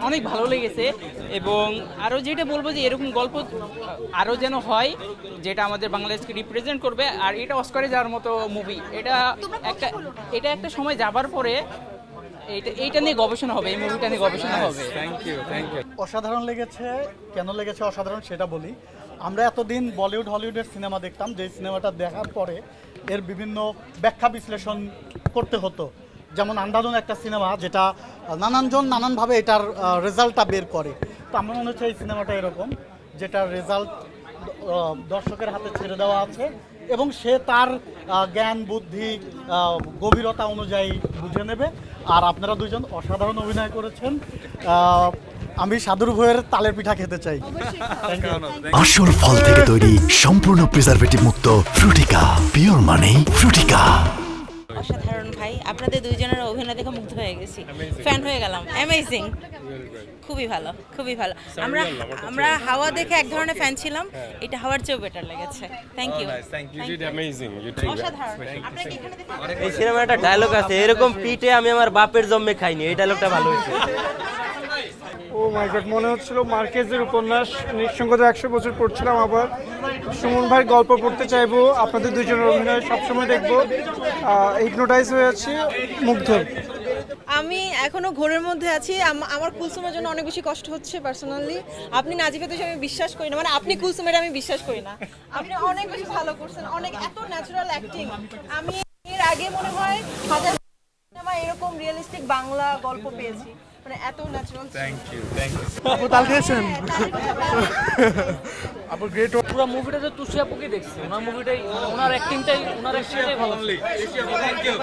অনেক ভালো লেগেছে। এবং আরও যেটা বলবো যে এরকম গল্প আরও যেন হয়, যেটা আমাদের বাংলাদেশকে রিপ্রেজেন্ট করবে। আর এটা অস্কারে যাওয়ার মতো মুভি। এটা একটা সময় যাবার পরে এইটা নিয়ে গবেষণা হবে, এই মুভিটা নিয়ে গবেষণা হবে। Thank you, thank you. অসাধারণ লেগেছে। কেন লেগেছে অসাধারণ সেটা বলি। আমরা এতদিন বলিউড হলিউডের সিনেমা দেখতাম, যে সিনেমাটা দেখার পরে এর বিভিন্ন ব্যাখ্যা বিশ্লেষণ করতে হতো। যেমন আন্ধাধুন একটা সিনেমা, যেটা নানানজন নানানভাবে এটার রেজাল্টটা বের করে। তো আমার মনে হচ্ছে এই সিনেমাটা এরকম, যেটার রেজাল্ট দর্শকের হাতে ছেড়ে দেওয়া আছে এবং সে তার জ্ঞান বুদ্ধি গভীরতা অনুযায়ী বুঝে নেবে। আর আপনারা দুইজন অসাধারণ অভিনয় করেছেন। আমি সাধুর ভয়ের তালের পিঠা খেতে চাই। আসল ফল থেকে তৈরি, সম্পূর্ণ প্রিজারভেটিভ মুক্ত ফ্রুটিকা, পিওর মানে ফ্রুটিকা। অসাধারণ ভাই, আপনাদের দুইজনের অভিনয় দেখে মুগ্ধ হয়ে গেছি, ফ্যান হয়ে গেলাম। অ্যামেজিং, খুবই ভালো, খুবই ভালো। আমরা হাওয়া দেখে এক ধরনের ফ্যান ছিলাম, এটা হাওয়ার চেয়েও বেটার লেগেছে। থ্যাংক ইউ, অসাধারণ। আপনারা কি এখানে দেখে এই সিনেমার একটা ডায়লগ আছে, এরকম পিঠে আমি আমার বাপের জন্মে খাইনি। এই ডায়লগটা ভালো হয়েছে। ও মাই গড, মনে হচ্ছিল মার্কেজের উপন্যাস। নিঃসঙ্গত 100 বছর পড়ছিলাম, আবার সুমন ভাইয়ের গল্প পড়তে চাইবো। আপনাদের দুজনের অভিনয় সবসময় দেখবো, হিপনোটাইজ হয়ে আছি, মুগ্ধ। আমি এখনো ঘোরের মধ্যে আছি। আমার কুলসুমের জন্য অনেক বেশি কষ্ট হচ্ছে পার্সোনালি। আপনি নাজিফা তো আমি বিশ্বাস করি না, মানে আপনি কুলসুমের আমি বিশ্বাস করি না। আপনি অনেক বেশি ভালো করছেন, অনেক এত ন্যাচারাল অ্যাক্টিং। আমি এর আগে মনে হয় হাজার সিনেমা এরকম রিয়েলিস্টিক বাংলা গল্প পেয়েছি, মানে এত natural. Thank you, thank you. আপু তাল খেয়েছেন? আপু গ্রেট। পুরো মুভিটাতে তুষি আপুকে দেখছি, ওনার মুভিটাই, ওনার অ্যাক্টিংটাই ভালো। Thank you.